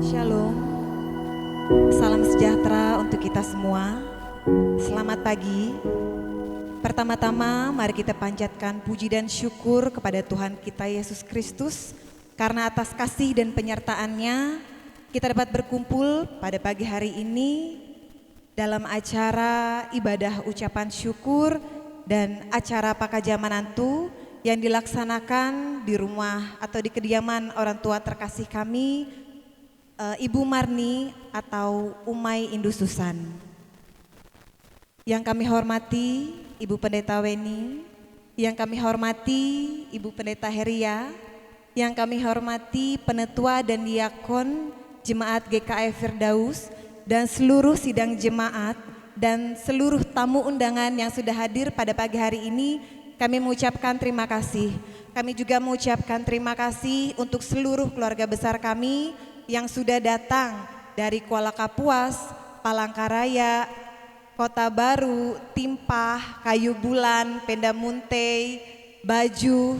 Shalom, salam sejahtera untuk kita semua. Selamat pagi. Pertama-tama mari kita panjatkan puji dan syukur kepada Tuhan kita Yesus Kristus, karena atas kasih dan penyertaan-Nya kita dapat berkumpul pada pagi hari ini dalam acara ibadah ucapan syukur dan acara Pakajamanantu yang dilaksanakan di rumah atau di kediaman orang tua terkasih kami, Ibu Marni atau Umay Indususan. Yang kami hormati Ibu Pendeta Weni, yang kami hormati Ibu Pendeta Heria, yang kami hormati penetua dan diakon Jemaat GKI Firdaus dan seluruh sidang jemaat dan seluruh tamu undangan yang sudah hadir pada pagi hari ini. Kami mengucapkan terima kasih. Kami juga mengucapkan terima kasih untuk seluruh keluarga besar kami yang sudah datang dari Kuala Kapuas, Palangkaraya, Kota Baru, Timpah, Kayu Bulan, Penda Muntei, Baju,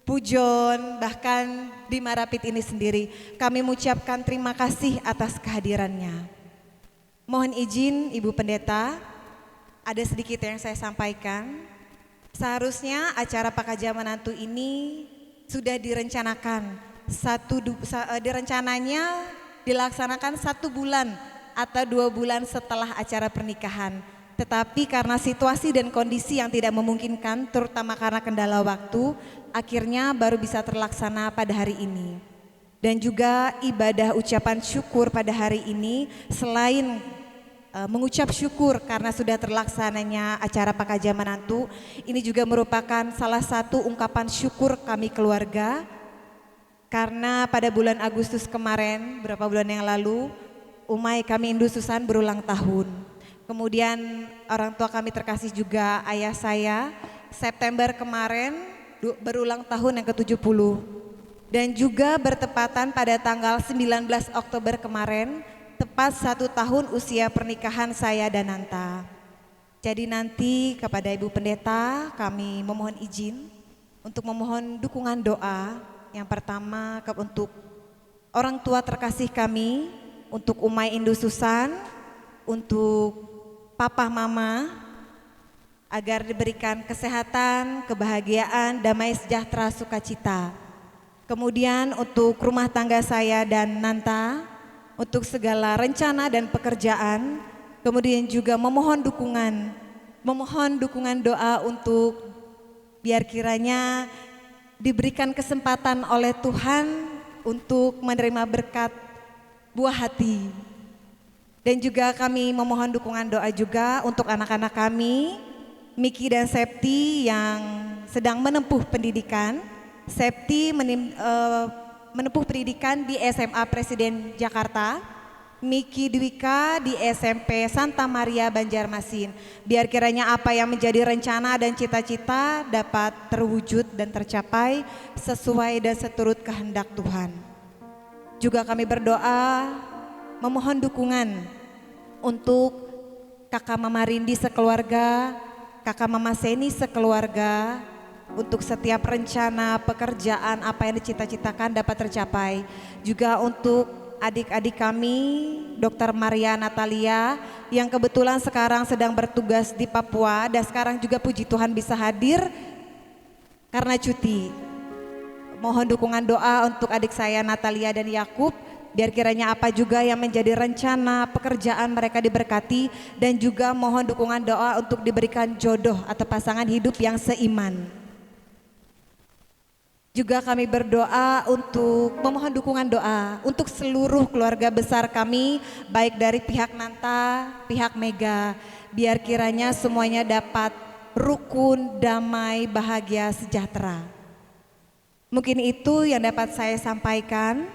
Pujon, bahkan di Marapit ini sendiri. Kami mengucapkan terima kasih atas kehadirannya. Mohon izin Ibu Pendeta, ada sedikit yang saya sampaikan. Seharusnya acara Pakajamanantu ini sudah direncanakan rencananya dilaksanakan 1 bulan atau 2 bulan setelah acara pernikahan. Tetapi karena situasi dan kondisi yang tidak memungkinkan, terutama karena kendala waktu, akhirnya baru bisa terlaksana pada hari ini. Dan juga ibadah ucapan syukur pada hari ini selain mengucap syukur karena sudah terlaksananya acara Pakajamanantu, ini juga merupakan salah satu ungkapan syukur kami keluarga, karena pada bulan Agustus kemarin, beberapa bulan yang lalu, Umay kami Indususan berulang tahun. Kemudian orang tua kami terkasih juga ayah saya September kemarin berulang tahun yang ke-70. Dan juga bertepatan pada tanggal 19 Oktober kemarin, tepat 1 tahun usia pernikahan saya dan Nanta. Jadi nanti kepada Ibu Pendeta kami memohon izin untuk memohon dukungan doa. Yang pertama untuk orang tua terkasih kami, untuk Umay Indususan, untuk Papa Mama, agar diberikan kesehatan, kebahagiaan, damai sejahtera, sukacita. Kemudian untuk rumah tangga saya dan Nanta, untuk segala rencana dan pekerjaan. Kemudian juga memohon dukungan doa untuk biar kiranya diberikan kesempatan oleh Tuhan untuk menerima berkat buah hati. Dan juga kami memohon dukungan doa juga untuk anak-anak kami, Miki dan Septi yang sedang menempuh pendidikan. Septi menempuh pendidikan di SMA Presiden Jakarta, Miki Dwika di SMP Santa Maria Banjarmasin. Biar kiranya apa yang menjadi rencana dan cita-cita dapat terwujud dan tercapai sesuai dan seturut kehendak Tuhan. Juga kami berdoa memohon dukungan untuk kakak Mama Rindi sekeluarga, kakak Mama Seni sekeluarga, untuk setiap rencana pekerjaan apa yang dicita-citakan dapat tercapai. Juga untuk adik-adik kami, Dr. Maria Natalia yang kebetulan sekarang sedang bertugas di Papua dan sekarang juga puji Tuhan bisa hadir karena cuti. Mohon dukungan doa untuk adik saya Natalia dan Yakub, biar kiranya apa juga yang menjadi rencana pekerjaan mereka diberkati, dan juga mohon dukungan doa untuk diberikan jodoh atau pasangan hidup yang seiman. Juga kami berdoa untuk memohon dukungan doa untuk seluruh keluarga besar kami, baik dari pihak Nanta, pihak Mega, biar kiranya semuanya dapat rukun, damai, bahagia, sejahtera. Mungkin itu yang dapat saya sampaikan.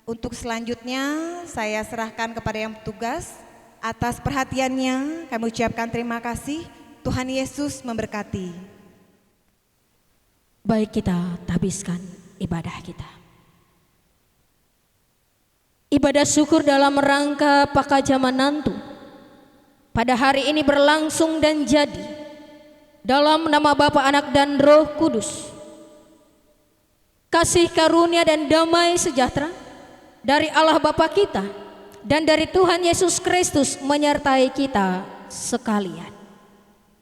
Untuk selanjutnya saya serahkan kepada yang bertugas. Atas perhatiannya kami ucapkan terima kasih. Tuhan Yesus memberkati. Baik, kita habiskan ibadah kita. Ibadah syukur dalam rangka Pakajamanantu pada hari ini berlangsung dan jadi dalam nama Bapa, Anak dan Roh Kudus. kasih karunia dan damai sejahtera dari Allah Bapa kita dan dari Tuhan Yesus Kristus menyertai kita sekalian.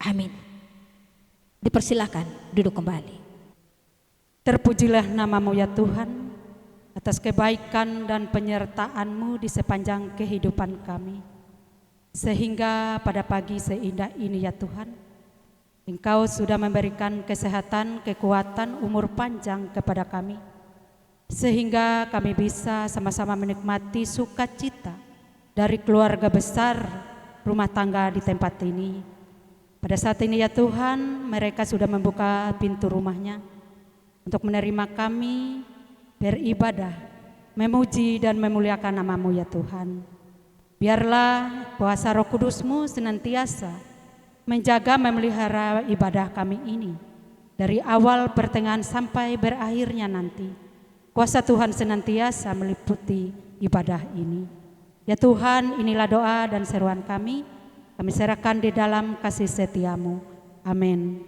Amin. Dipersilakan duduk kembali. Terpujilah nama-Mu ya Tuhan, atas kebaikan dan penyertaan-Mu di sepanjang kehidupan kami. Sehingga pada pagi seindah ini ya Tuhan, Engkau sudah memberikan kesehatan, kekuatan, umur panjang kepada kami. Sehingga kami bisa sama-sama menikmati sukacita dari keluarga besar rumah tangga di tempat ini. Pada saat ini ya Tuhan, mereka sudah membuka pintu rumahnya untuk menerima kami beribadah, memuji dan memuliakan nama-Mu ya Tuhan. Biarlah kuasa Roh Kudus-Mu senantiasa menjaga memelihara ibadah kami ini dari awal, pertengahan sampai berakhirnya nanti. Kuasa Tuhan senantiasa meliputi ibadah ini. Ya Tuhan, inilah doa dan seruan kami serahkan di dalam kasih setia-Mu. Amin.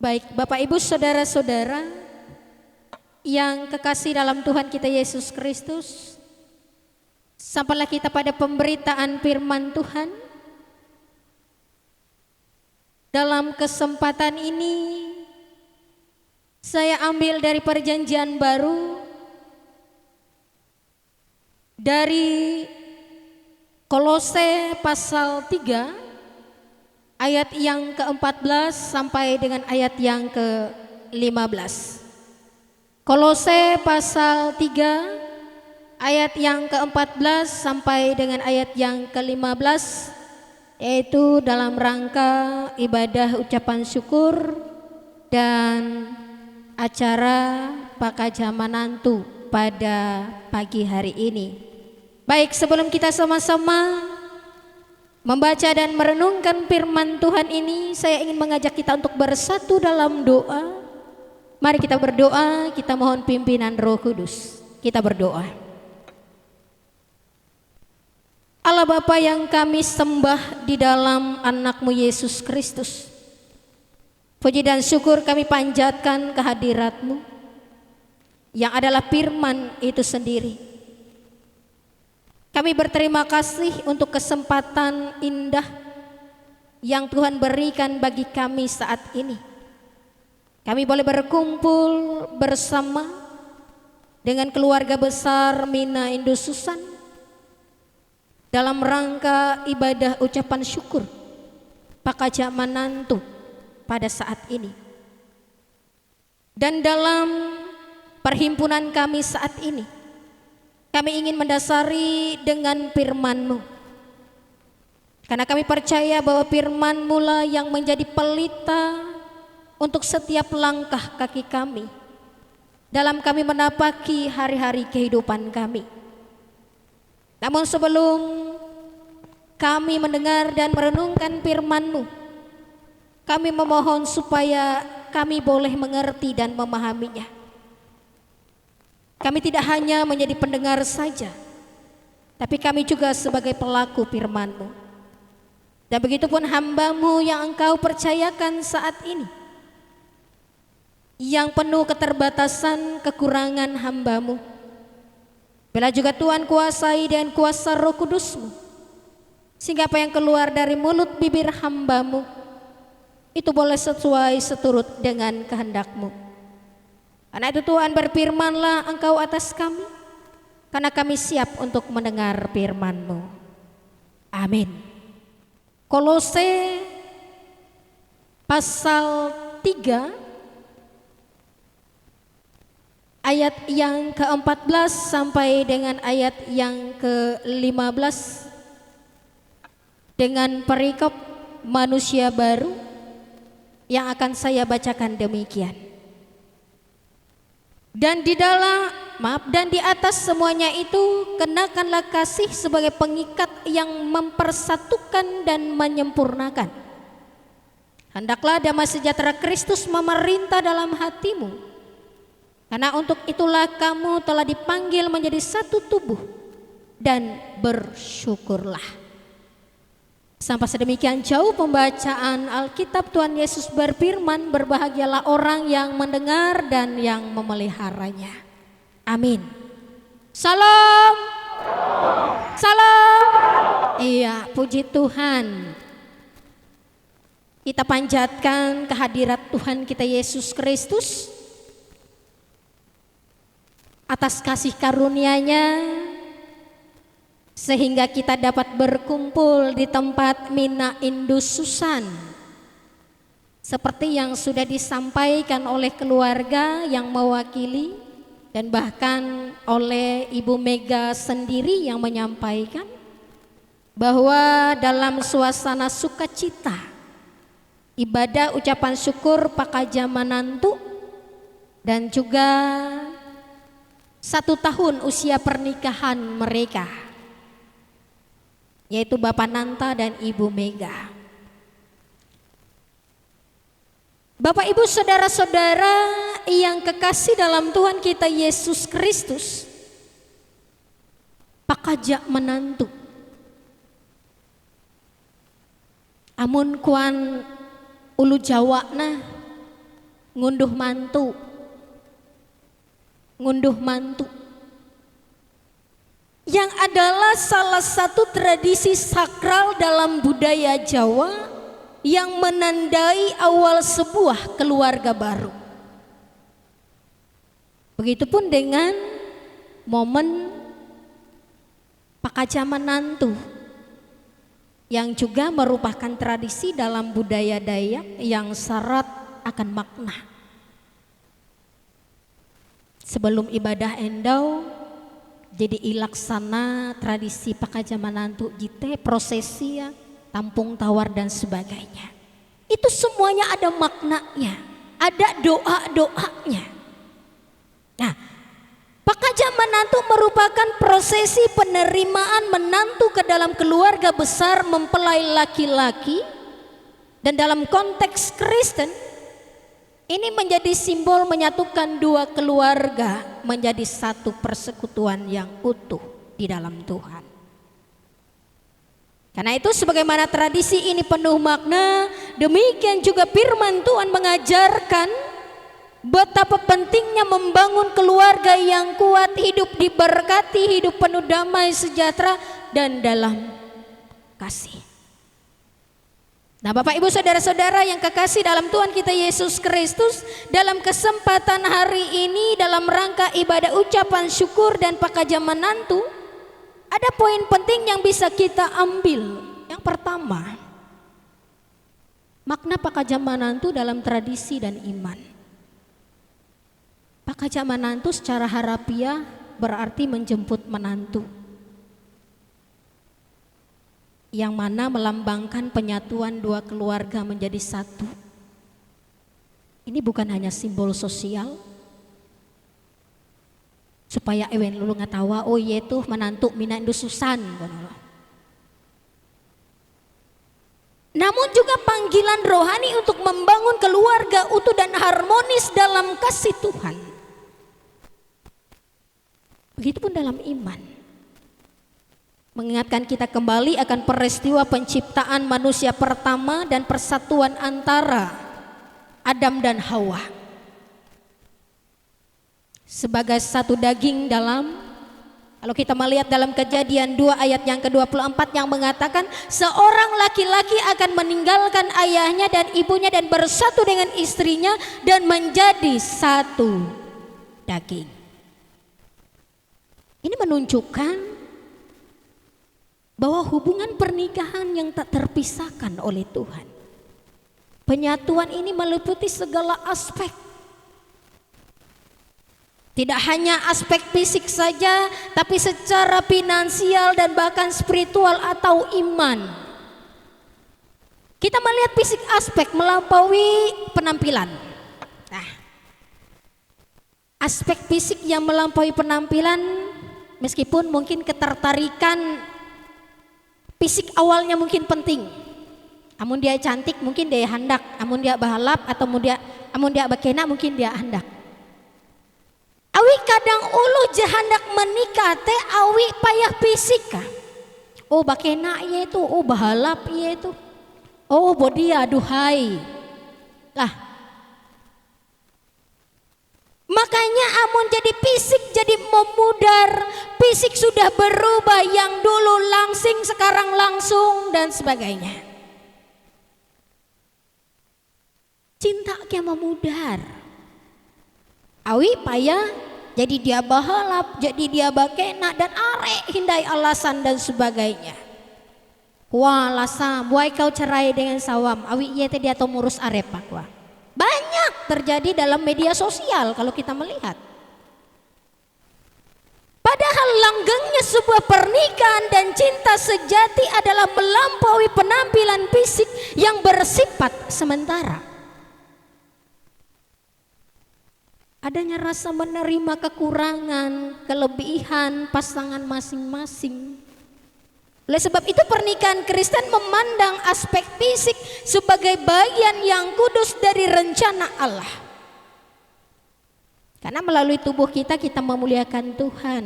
Baik, Bapak Ibu saudara-saudara yang kekasih dalam Tuhan kita Yesus Kristus, sampailah kita pada pemberitaan firman Tuhan. Dalam kesempatan ini saya ambil dari Perjanjian Baru, dari Kolose pasal 3 ayat yang ke-14 sampai dengan ayat yang ke-15. Kolose pasal 3 ayat yang ke-14 sampai dengan ayat yang ke-15, yaitu dalam rangka ibadah ucapan syukur dan acara Pakajamanantu pada pagi hari ini. Baik, sebelum kita sama-sama membaca dan merenungkan firman Tuhan ini, saya ingin mengajak kita untuk bersatu dalam doa. Mari kita berdoa, kita mohon pimpinan Roh Kudus. Kita berdoa. Allah Bapa yang kami sembah di dalam anak-Mu Yesus Kristus, puji dan syukur kami panjatkan kehadirat-Mu yang adalah firman itu sendiri. Kami berterima kasih untuk kesempatan indah yang Tuhan berikan bagi kami saat ini. Kami boleh berkumpul bersama dengan keluarga besar Mina Indosusan dalam rangka ibadah ucapan syukur Pakajamanantu pada saat ini. Dan dalam perhimpunan kami saat ini, kami ingin mendasari dengan firman-Mu, karena kami percaya bahwa firman-Mu lah yang menjadi pelita untuk setiap langkah kaki kami dalam kami menapaki hari-hari kehidupan kami. Namun sebelum kami mendengar dan merenungkan firman-Mu, kami memohon supaya kami boleh mengerti dan memahaminya. Kami tidak hanya menjadi pendengar saja, tapi kami juga sebagai pelaku firman-Mu. Dan begitupun hamba-Mu yang Engkau percayakan saat ini, yang penuh keterbatasan kekurangan hamba-Mu. Bila juga Tuhan kuasai dengan kuasa Roh Kudus-Mu, sehingga apa yang keluar dari mulut bibir hamba-Mu itu boleh sesuai seturut dengan kehendak-Mu. Karena itu Tuhan, berfirmanlah Engkau atas kami, karena kami siap untuk mendengar firman-Mu. Amin. Kolose pasal 3 ayat yang ke-14 sampai dengan ayat yang ke-15 dengan perikop manusia baru yang akan saya bacakan demikian. Dan di atas semuanya itu kenakanlah kasih sebagai pengikat yang mempersatukan dan menyempurnakan. Hendaklah damai sejahtera Kristus memerintah dalam hatimu, karena untuk itulah kamu telah dipanggil menjadi satu tubuh, dan bersyukurlah. Sampai sedemikian jauh pembacaan Alkitab. Tuhan Yesus berfirman, berbahagialah orang yang mendengar dan yang memeliharanya. Amin. Salam. Salam. Iya, puji Tuhan. Kita panjatkan kehadirat Tuhan kita Yesus Kristus atas kasih karunia-Nya, sehingga kita dapat berkumpul di tempat Mina Indosusan seperti yang sudah disampaikan oleh keluarga yang mewakili dan bahkan oleh Ibu Mega sendiri yang menyampaikan bahwa dalam suasana sukacita ibadah ucapan syukur Pakajamanantu dan juga 1 tahun usia pernikahan mereka, yaitu Bapak Nanta dan Ibu Mega. Bapak Ibu saudara-saudara yang kekasih dalam Tuhan kita Yesus Kristus, Pakajamanantu amun kuan ulu Jawa nah ngunduh mantu. Ngunduh mantu. Yang adalah salah satu tradisi sakral dalam budaya Jawa yang menandai awal sebuah keluarga baru. Begitupun dengan momen pakaja menantu yang juga merupakan tradisi dalam budaya Dayak yang syarat akan makna. Sebelum ibadah endau jadi ilaksana tradisi pakaja menantu jite prosesi ya, tampung tawar dan sebagainya. Itu semuanya ada maknanya, ada doa-doanya. Nah, pakaja menantu merupakan prosesi penerimaan menantu ke dalam keluarga besar mempelai laki-laki, dan dalam konteks Kristen ini menjadi simbol menyatukan dua keluarga menjadi satu persekutuan yang utuh di dalam Tuhan. Karena itu sebagaimana tradisi ini penuh makna, demikian juga firman Tuhan mengajarkan betapa pentingnya membangun keluarga yang kuat, hidup diberkati, hidup penuh damai sejahtera dan dalam kasih. Nah, Bapak Ibu saudara-saudara yang kekasih dalam Tuhan kita Yesus Kristus, dalam kesempatan hari ini dalam rangka ibadah ucapan syukur dan pakaja menantu, ada poin penting yang bisa kita ambil. Yang pertama, makna pakaja menantu dalam tradisi dan iman. Pakaja menantu secara harafiah berarti menjemput menantu, yang mana melambangkan penyatuan dua keluarga menjadi satu. Ini bukan hanya simbol sosial supaya ewen lulu ngatawa oh iya tuh menantu mina indu susan, namun juga panggilan rohani untuk membangun keluarga utuh dan harmonis dalam kasih Tuhan. Begitupun dalam iman, mengingatkan kita kembali akan peristiwa penciptaan manusia pertama dan persatuan antara Adam dan Hawa sebagai satu daging dalam, kalau kita melihat dalam Kejadian 2 ayat yang ke-24 yang mengatakan seorang laki-laki akan meninggalkan ayahnya dan ibunya dan bersatu dengan istrinya dan menjadi satu daging. Ini menunjukkan bahwa hubungan pernikahan yang tak terpisahkan oleh Tuhan. Penyatuan ini meliputi segala aspek. Tidak hanya aspek fisik saja, tapi secara finansial dan bahkan spiritual atau iman. Kita melihat fisik aspek melampaui penampilan. Nah, aspek fisik yang melampaui penampilan, meskipun mungkin ketertarikan fisik awalnya mungkin penting, amun dia cantik mungkin dia hendak, amun dia bahalap atau amun dia bakena mungkin dia hendak. Awi kadang ulu jahandak menikah teh awi payah fisik kah? Oh bakena iya itu, oh bahalap iya itu, oh body aduhai lah. Makanya amun jadi fisik jadi memudar, fisik sudah berubah, yang dulu langsing sekarang langsung dan sebagainya. Cinta kia memudar. Awi payah jadi dia bahalap, jadi dia bakena dan arek hindai alasan dan sebagainya. Wah lasam, why kau cerai dengan sawam, awi iya teh dia atau ngurus arepak wah. Banyak terjadi dalam media sosial kalau kita melihat. Padahal langgengnya sebuah pernikahan dan cinta sejati adalah melampaui penampilan fisik yang bersifat sementara. Adanya rasa menerima kekurangan, kelebihan pasangan masing-masing. Oleh sebab itu pernikahan Kristen memandang aspek fisik sebagai bagian yang kudus dari rencana Allah. Karena melalui tubuh kita memuliakan Tuhan,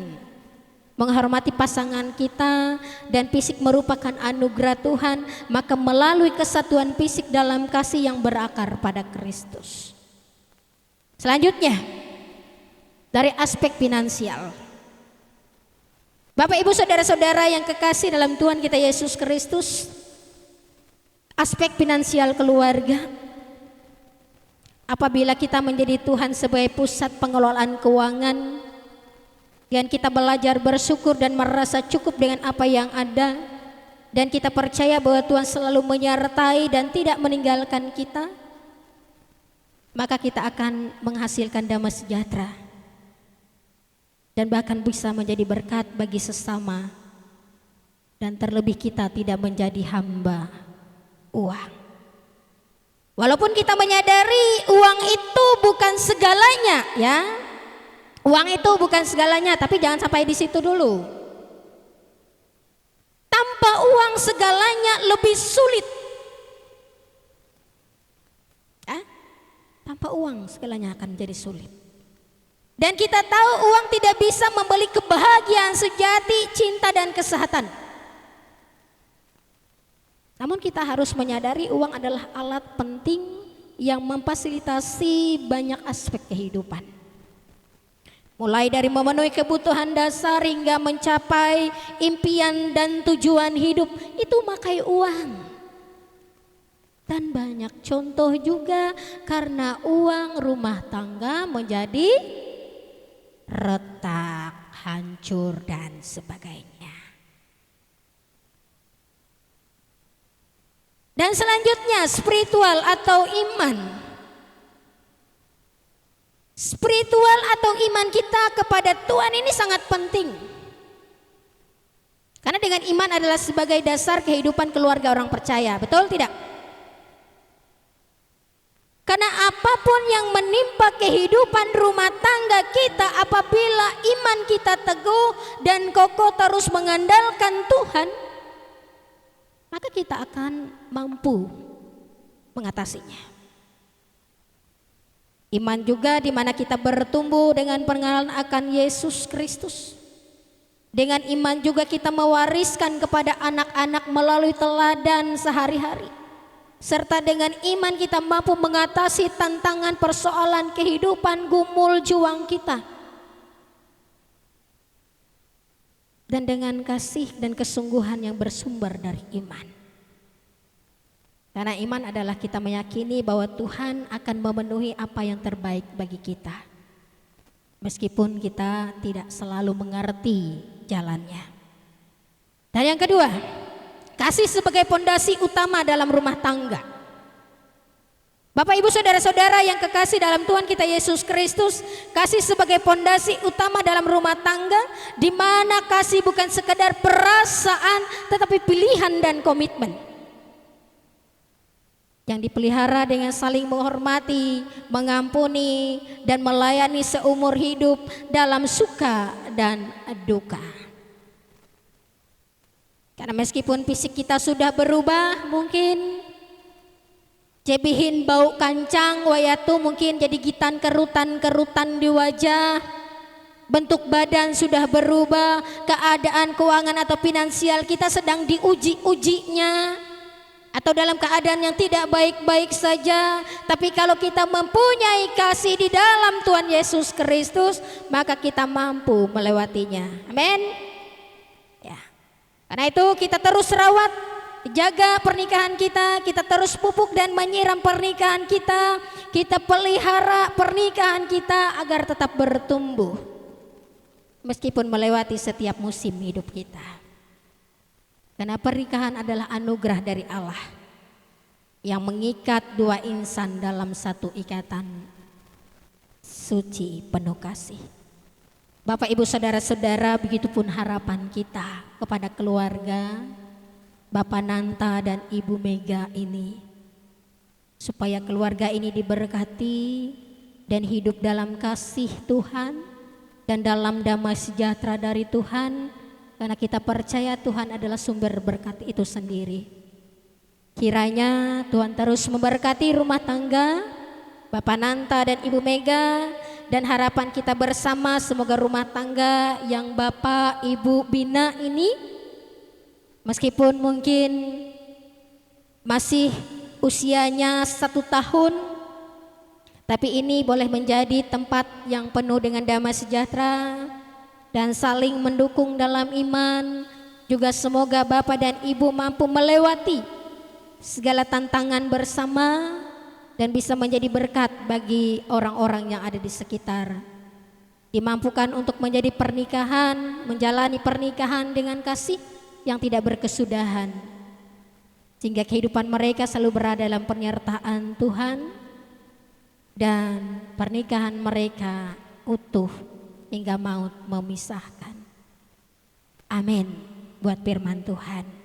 menghormati pasangan kita, dan fisik merupakan anugerah Tuhan. Maka melalui kesatuan fisik dalam kasih yang berakar pada Kristus, Selanjutnya, dari aspek finansial. Bapak Ibu saudara-saudara yang kekasih dalam Tuhan kita Yesus Kristus, aspek finansial keluarga, apabila kita menjadi Tuhan sebagai pusat pengelolaan keuangan, dan kita belajar bersyukur dan merasa cukup dengan apa yang ada, dan kita percaya bahwa Tuhan selalu menyertai dan tidak meninggalkan kita, maka kita akan menghasilkan damai sejahtera dan bahkan bisa menjadi berkat bagi sesama, dan terlebih kita tidak menjadi hamba uang. Walaupun kita menyadari uang itu bukan segalanya, ya, uang itu bukan segalanya, tapi jangan sampai di situ dulu. Tanpa uang segalanya lebih sulit. Tanpa uang segalanya akan menjadi sulit. Dan kita tahu uang tidak bisa membeli kebahagiaan sejati, cinta dan kesehatan. Namun kita harus menyadari uang adalah alat penting yang memfasilitasi banyak aspek kehidupan. Mulai dari memenuhi kebutuhan dasar hingga mencapai impian dan tujuan hidup, itu memakai uang. Dan banyak contoh juga karena uang rumah tangga menjadi retak, hancur dan sebagainya. Dan selanjutnya spiritual atau iman. Spiritual atau iman kita kepada Tuhan ini sangat penting. Karena dengan iman adalah sebagai dasar kehidupan keluarga orang percaya, betul tidak? Karena apapun yang menimpa kehidupan rumah tangga kita, apabila iman kita teguh dan kokoh terus mengandalkan Tuhan, maka kita akan mampu mengatasinya. Iman juga di mana kita bertumbuh dengan pengenalan akan Yesus Kristus. Dengan iman juga kita mewariskan kepada anak-anak melalui teladan sehari-hari. Serta dengan iman kita mampu mengatasi tantangan persoalan kehidupan gumul juang kita. Dan dengan kasih dan kesungguhan yang bersumber dari iman. Karena iman adalah kita meyakini bahwa Tuhan akan memenuhi apa yang terbaik bagi kita. Meskipun kita tidak selalu mengerti jalannya. Dan yang kedua, kasih sebagai pondasi utama dalam rumah tangga. Bapak Ibu saudara-saudara yang kekasih dalam Tuhan kita Yesus Kristus, kasih sebagai pondasi utama dalam rumah tangga, di mana kasih bukan sekedar perasaan tetapi pilihan dan komitmen. Yang dipelihara dengan saling menghormati, mengampuni dan melayani seumur hidup dalam suka dan duka. Karena meskipun fisik kita sudah berubah, mungkin cebihin bau kancang, wayatu mungkin jadi gitan kerutan-kerutan di wajah, bentuk badan sudah berubah, keadaan keuangan atau finansial kita sedang diuji-ujinya, atau dalam keadaan yang tidak baik-baik saja. Tapi kalau kita mempunyai kasih di dalam Tuhan Yesus Kristus, maka kita mampu melewatinya. Amin. Karena itu kita terus rawat, jaga pernikahan kita terus pupuk dan menyiram pernikahan kita pelihara pernikahan kita agar tetap bertumbuh. Meskipun melewati setiap musim hidup kita. Karena pernikahan adalah anugerah dari Allah yang mengikat dua insan dalam satu ikatan suci penuh kasih. Bapak Ibu saudara-saudara, begitupun harapan kita kepada keluarga Bapak Nanta dan Ibu Mega ini, supaya keluarga ini diberkati dan hidup dalam kasih Tuhan dan dalam damai sejahtera dari Tuhan, karena kita percaya Tuhan adalah sumber berkat itu sendiri. Kiranya Tuhan terus memberkati rumah tangga Bapak Nanta dan Ibu Mega. Dan harapan kita bersama, semoga rumah tangga yang Bapak Ibu bina ini, meskipun mungkin masih usianya 1 tahun, Tapi ini boleh menjadi tempat yang penuh dengan damai sejahtera dan saling mendukung dalam iman. Juga semoga Bapak dan Ibu mampu melewati segala tantangan bersama dan bisa menjadi berkat bagi orang-orang yang ada di sekitar. Dimampukan untuk menjadi pernikahan, menjalani pernikahan dengan kasih yang tidak berkesudahan, sehingga kehidupan mereka selalu berada dalam penyertaan Tuhan dan pernikahan mereka utuh hingga maut memisahkan. Amin. Buat firman Tuhan.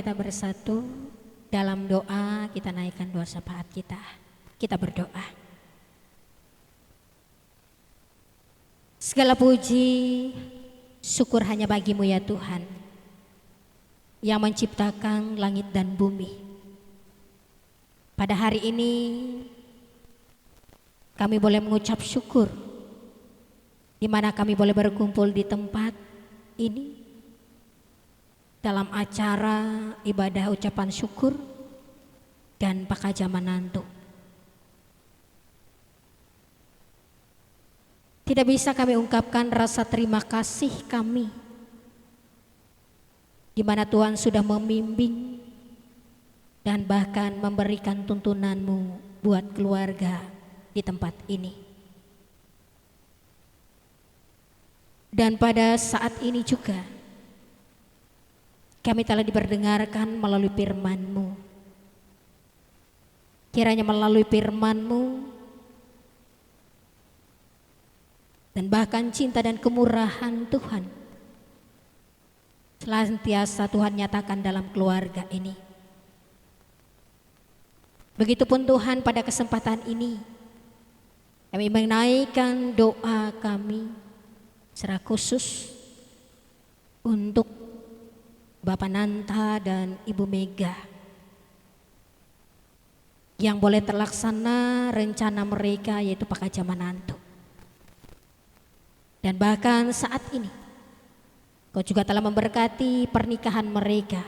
kita bersatu dalam doa, kita naikkan doa syafaat kita. Kita berdoa. Segala puji, syukur hanya bagimu ya Tuhan, yang menciptakan langit dan bumi. Pada hari ini kami boleh mengucap syukur, di mana kami boleh berkumpul di tempat ini dalam acara ibadah ucapan syukur dan Pakaja Manantu. Tidak bisa kami ungkapkan rasa terima kasih kami, di mana Tuhan sudah membimbing dan bahkan memberikan tuntunan-Mu buat keluarga di tempat ini. Dan pada saat ini juga kami telah diperdengarkan melalui firman-Mu. Kiranya melalui firman-Mu dan bahkan cinta dan kemurahan Tuhan senantiasa Tuhan nyatakan dalam keluarga ini. Begitupun Tuhan, pada kesempatan ini kami menaikkan doa kami secara khusus untuk Bapak Nanta dan Ibu Mega, yang boleh terlaksana rencana mereka yaitu Pakaja Manantu. Dan bahkan saat ini Kau juga telah memberkati pernikahan mereka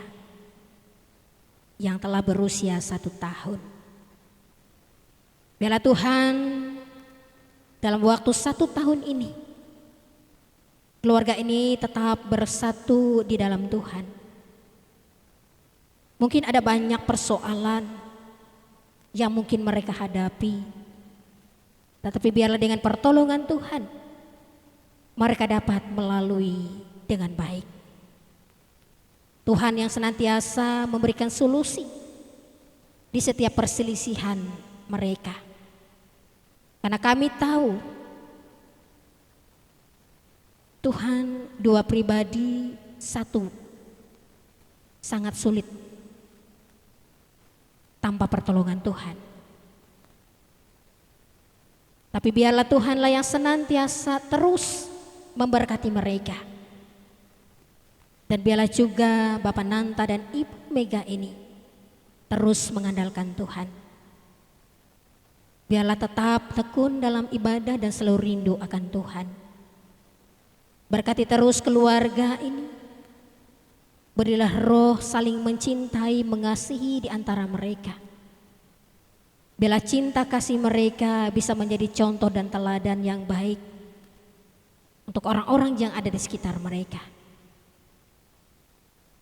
yang telah berusia 1 tahun. Biarlah Tuhan, dalam waktu 1 tahun ini keluarga ini tetap bersatu di dalam Tuhan. Mungkin ada banyak persoalan yang mungkin mereka hadapi, tetapi biarlah dengan pertolongan Tuhan mereka dapat melalui dengan baik. Tuhan yang senantiasa memberikan solusi di setiap perselisihan mereka. Karena kami tahu Tuhan, 2 pribadi 1 sangat sulit tanpa pertolongan Tuhan. Tapi biarlah Tuhanlah yang senantiasa terus memberkati mereka. Dan biarlah juga Bapak Nanta dan Ibu Mega ini terus mengandalkan Tuhan. Biarlah tetap tekun dalam ibadah dan selalu rindu akan Tuhan. Berkati terus keluarga ini. Berilah roh saling mencintai, mengasihi di antara mereka. Biarlah cinta kasih mereka bisa menjadi contoh dan teladan yang baik untuk orang-orang yang ada di sekitar mereka.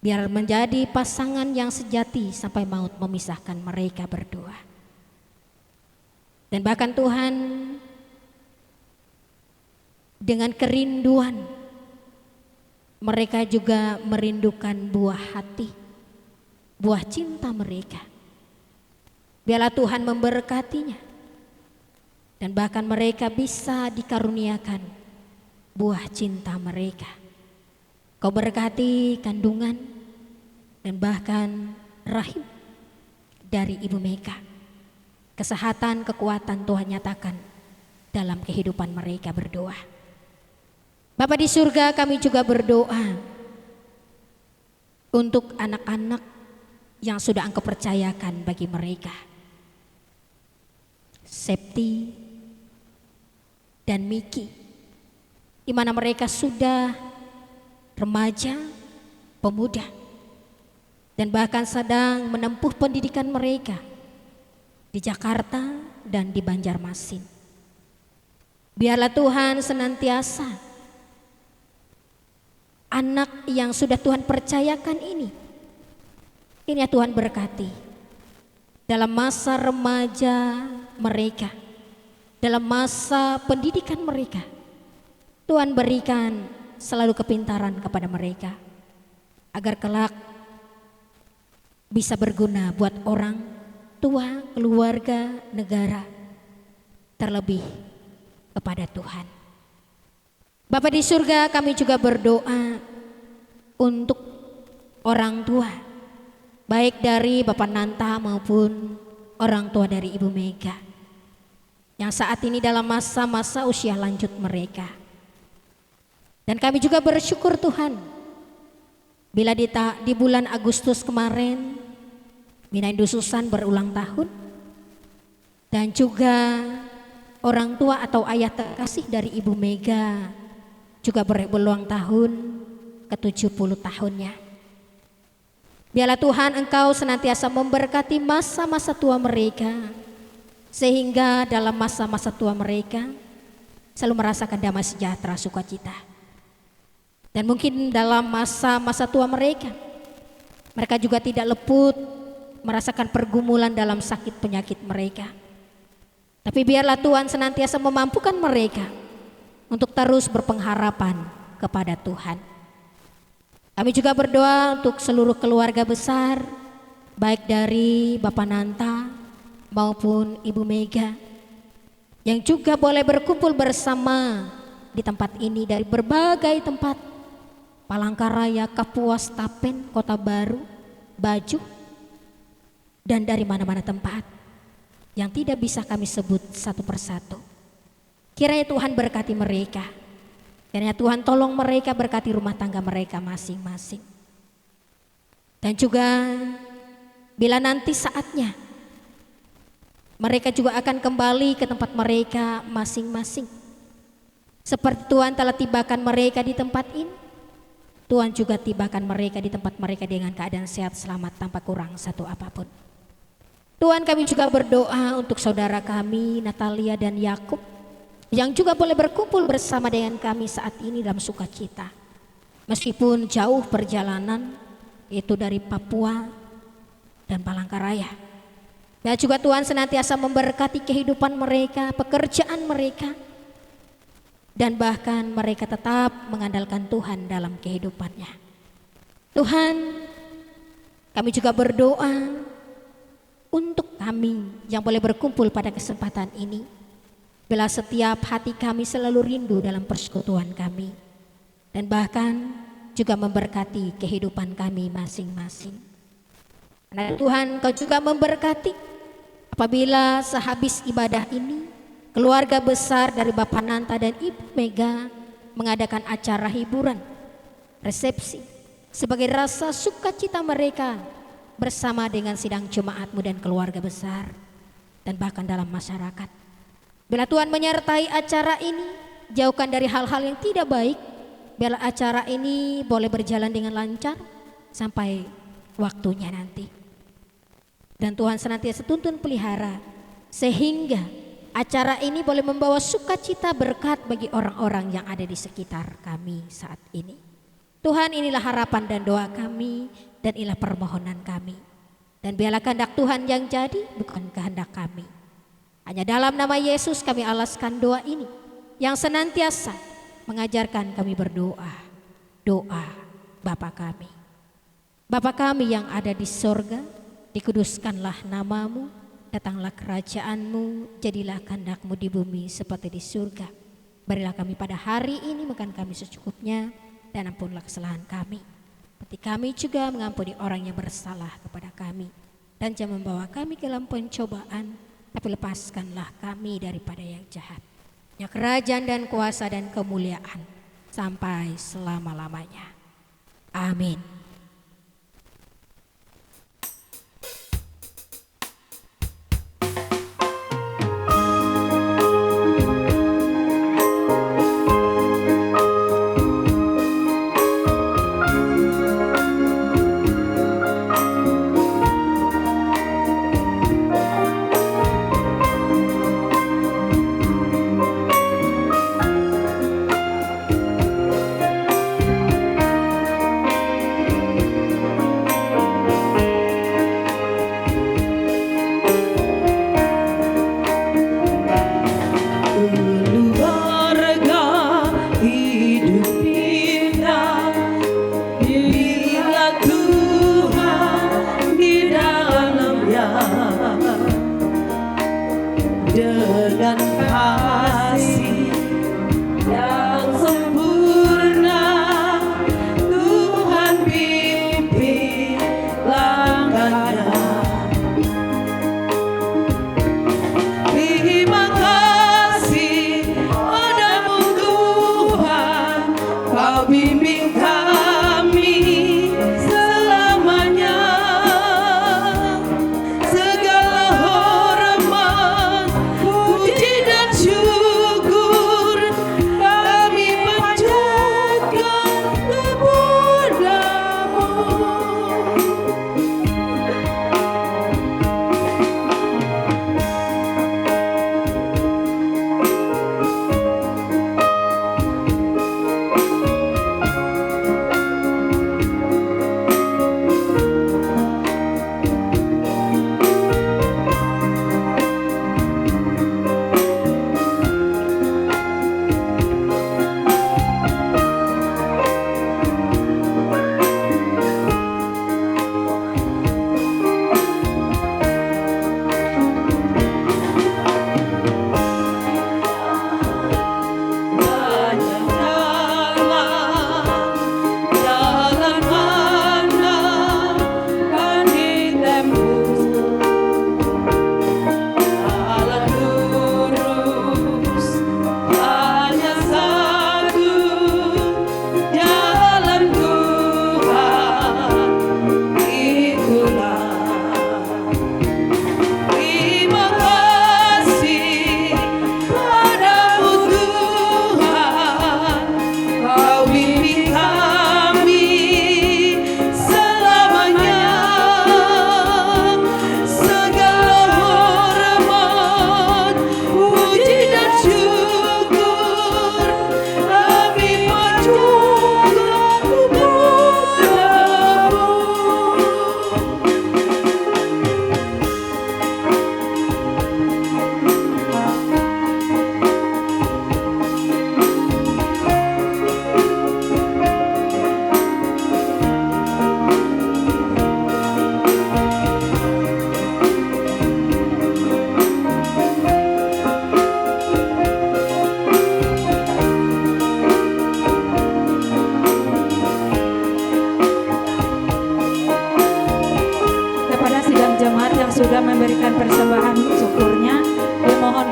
Biar menjadi pasangan yang sejati sampai maut memisahkan mereka berdua. Dan bahkan Tuhan, dengan kerinduan mereka juga merindukan buah hati, buah cinta mereka. Biarlah Tuhan memberkatinya. Dan bahkan mereka bisa dikaruniakan buah cinta mereka. Kau berkati kandungan dan bahkan rahim dari Ibu Mega. Kesehatan, kekuatan Tuhan nyatakan dalam kehidupan mereka berdoa. Bapa di surga, kami juga berdoa untuk anak-anak yang sudah Engkau percayakan bagi mereka. Septi dan Miki, di mana mereka sudah remaja, pemuda, dan bahkan sedang menempuh pendidikan mereka di Jakarta dan di Banjarmasin. Biarlah Tuhan senantiasa anak yang sudah Tuhan percayakan ini ya Tuhan berkati dalam masa remaja mereka, dalam masa pendidikan mereka. Tuhan berikan selalu kepintaran kepada mereka agar kelak bisa berguna buat orang tua, keluarga, negara, terlebih kepada Tuhan. Bapa di surga, kami juga berdoa untuk orang tua baik dari Bapak Nanta maupun orang tua dari Ibu Mega yang saat ini dalam masa-masa usia lanjut mereka. Dan kami juga bersyukur Tuhan, bila di bulan Agustus kemarin Minaindu Susan berulang tahun, dan juga orang tua atau ayah terkasih dari Ibu Mega juga berulang tahun ke-70 tahunnya. Biarlah Tuhan Engkau senantiasa memberkati masa-masa tua mereka, sehingga dalam masa-masa tua mereka selalu merasakan damai sejahtera, sukacita. Dan mungkin dalam masa-masa tua mereka juga tidak luput merasakan pergumulan dalam sakit penyakit mereka. Tapi biarlah Tuhan senantiasa memampukan mereka untuk terus berpengharapan kepada Tuhan. Kami juga berdoa untuk seluruh keluarga besar, baik dari Bapak Nanta maupun Ibu Mega, yang juga boleh berkumpul bersama di tempat ini dari berbagai tempat, Palangkaraya, Kapuas, Tapen, Kota Baru, Baju, dan dari mana-mana tempat yang tidak bisa kami sebut satu persatu. Kiranya Tuhan berkati mereka, kiranya Tuhan tolong mereka, berkati rumah tangga mereka masing-masing. Dan juga bila nanti saatnya mereka juga akan kembali ke tempat mereka masing-masing, seperti Tuhan telah tibakan mereka di tempat ini, Tuhan juga tibakan mereka di tempat mereka dengan keadaan sehat selamat tanpa kurang satu apapun. Tuhan, kami juga berdoa untuk saudara kami Natalia dan Yakub yang juga boleh berkumpul bersama dengan kami saat ini dalam sukacita. Meskipun jauh perjalanan, itu dari Papua dan Palangkaraya. Dan juga Tuhan senantiasa memberkati kehidupan mereka, pekerjaan mereka, dan bahkan mereka tetap mengandalkan Tuhan dalam kehidupannya. Tuhan, kami juga berdoa untuk kami yang boleh berkumpul pada kesempatan ini. Bila setiap hati kami selalu rindu dalam persekutuan kami, dan bahkan juga memberkati kehidupan kami masing-masing. Karena Tuhan, Kau juga memberkati apabila sehabis ibadah ini keluarga besar dari Bapak Nanta dan Ibu Mega mengadakan acara hiburan, resepsi, sebagai rasa sukacita mereka bersama dengan sidang jemaatmu dan keluarga besar, dan bahkan dalam masyarakat. Bila Tuhan menyertai acara ini, jauhkan dari hal-hal yang tidak baik. Biarlah acara ini boleh berjalan dengan lancar sampai waktunya nanti. Dan Tuhan senantiasa tuntun pelihara, sehingga acara ini boleh membawa sukacita berkat bagi orang-orang yang ada di sekitar kami saat ini. Tuhan, inilah harapan dan doa kami, dan inilah permohonan kami. Dan biarlah kehendak Tuhan yang jadi, bukan kehendak kami. Hanya dalam nama Yesus kami alaskan doa ini, yang senantiasa mengajarkan kami berdoa. Doa Bapa kami. Bapa kami yang ada di sorga, dikuduskanlah namamu. Datanglah kerajaanmu, jadilah kehendak-Mu di bumi seperti di surga. Berilah kami pada hari ini makan kami secukupnya, dan ampunlah kesalahan kami, seperti kami juga mengampuni orang yang bersalah kepada kami. Dan jangan membawa kami ke dalam pencobaan, tapi lepaskanlah kami daripada yang jahat. Ya, kerajaan dan kuasa dan kemuliaan sampai selama-lamanya. Amin.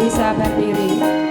bisa berdiri.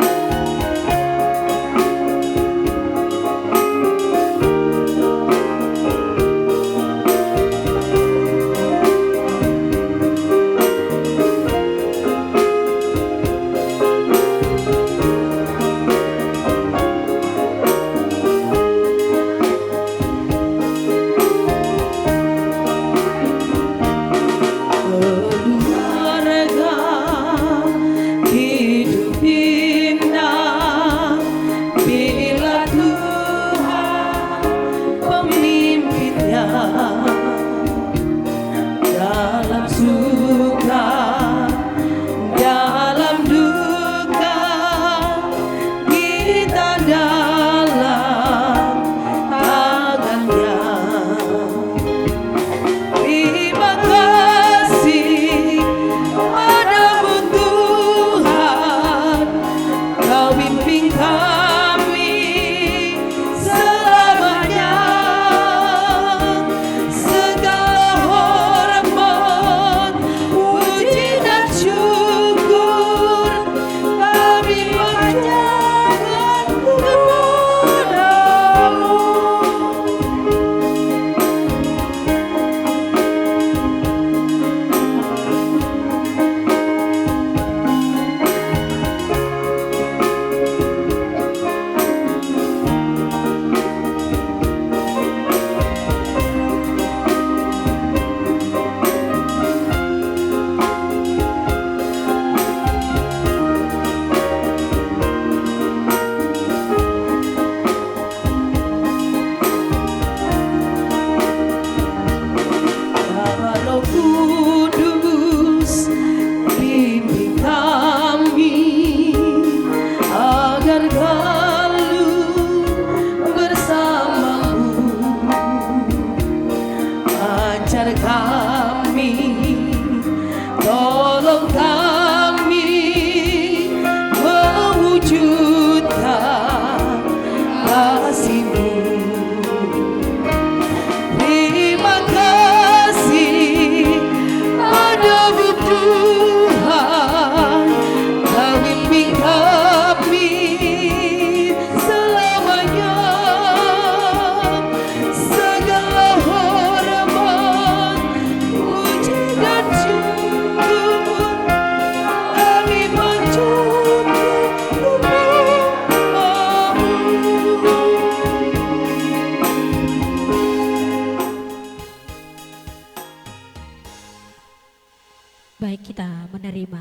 Baik, kita menerima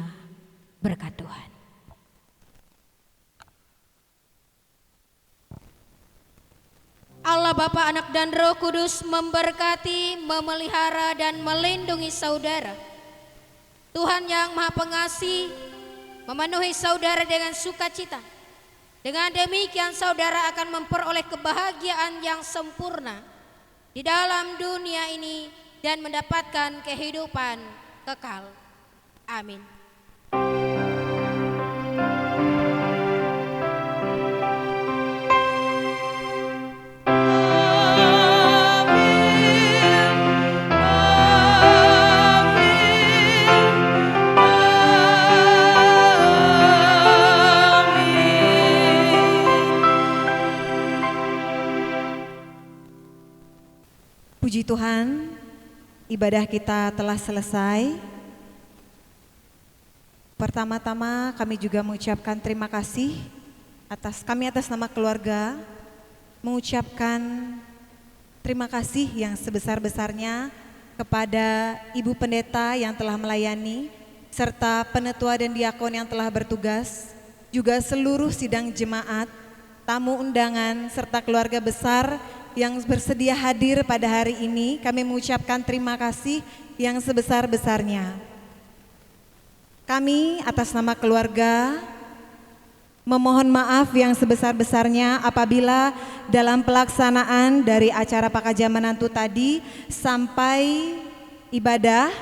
berkat Tuhan. Allah Bapa, Anak dan Roh Kudus memberkati, memelihara dan melindungi saudara. Tuhan yang Maha Pengasih memenuhi saudara dengan sukacita. Dengan demikian saudara akan memperoleh kebahagiaan yang sempurna di dalam dunia ini dan mendapatkan kehidupan kekal. Amin. Puji Tuhan, ibadah kita telah selesai. Pertama-tama kami juga mengucapkan terima kasih atas nama keluarga, mengucapkan terima kasih yang sebesar-besarnya kepada Ibu Pendeta yang telah melayani, serta penetua dan diakon yang telah bertugas, juga seluruh sidang jemaat, tamu undangan, serta keluarga besar yang bersedia hadir pada hari ini. Kami mengucapkan terima kasih yang sebesar-besarnya. Kami atas nama keluarga memohon maaf yang sebesar-besarnya apabila dalam pelaksanaan dari acara Pakaja Menantu tadi sampai ibadah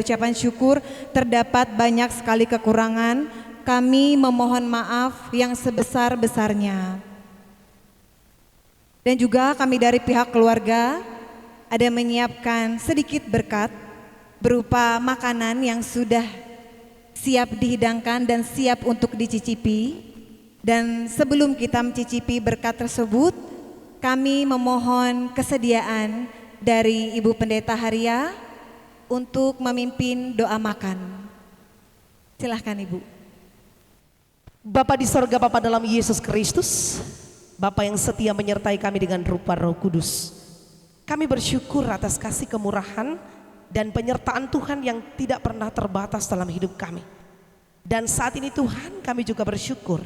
ucapan syukur terdapat banyak sekali kekurangan. Kami memohon maaf yang sebesar-besarnya. Dan juga kami dari pihak keluarga ada menyiapkan sedikit berkat berupa makanan yang sudah siap dihidangkan dan siap untuk dicicipi. Dan sebelum kita mencicipi berkat tersebut, kami memohon kesediaan dari Ibu Pendeta Haria untuk memimpin doa makan. Silahkan Ibu. Bapa di sorga, Bapa dalam Yesus Kristus, Bapa yang setia menyertai kami dengan rupa Roh Kudus. Kami bersyukur atas kasih kemurahan dan penyertaan Tuhan yang tidak pernah terbatas dalam hidup kami. Dan saat ini Tuhan, kami juga bersyukur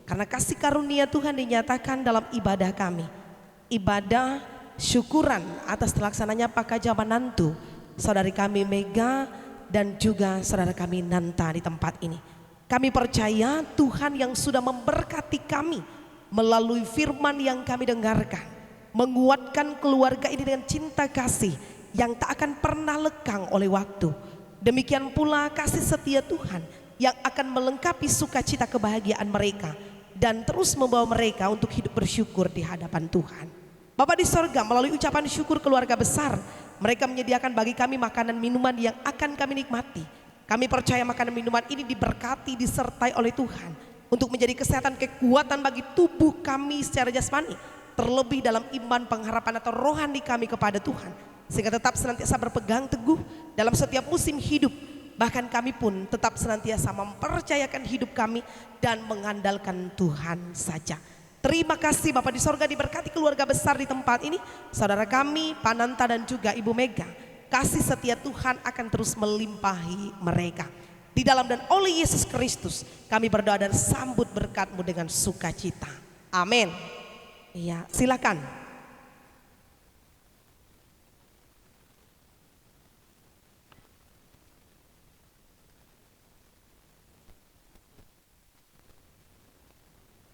karena kasih karunia Tuhan dinyatakan dalam ibadah kami. Ibadah syukuran atas terlaksananya Pakaja Manantu, saudari kami Mega dan juga saudara kami Nanta di tempat ini. Kami percaya Tuhan yang sudah memberkati kami melalui firman yang kami dengarkan, menguatkan keluarga ini dengan cinta kasih yang tak akan pernah lekang oleh waktu. Demikian pula kasih setia Tuhan yang akan melengkapi sukacita kebahagiaan mereka dan terus membawa mereka untuk hidup bersyukur di hadapan Tuhan. Bapa di sorga, melalui ucapan syukur keluarga besar, mereka menyediakan bagi kami makanan minuman yang akan kami nikmati. Kami percaya makanan minuman ini diberkati, disertai oleh Tuhan untuk menjadi kesehatan, kekuatan bagi tubuh kami secara jasmani, terlebih dalam iman, pengharapan atau rohani kami kepada Tuhan, sehingga tetap senantiasa berpegang teguh dalam setiap musim hidup. Bahkan kami pun tetap senantiasa mempercayakan hidup kami dan mengandalkan Tuhan saja. Terima kasih Bapa di sorga, diberkati keluarga besar di tempat ini, saudara kami Pananta dan juga Ibu Mega. Kasih setia Tuhan akan terus melimpahi mereka. Di dalam dan oleh Yesus Kristus kami berdoa dan sambut berkat-Mu dengan sukacita. Amin. Iya, silakan.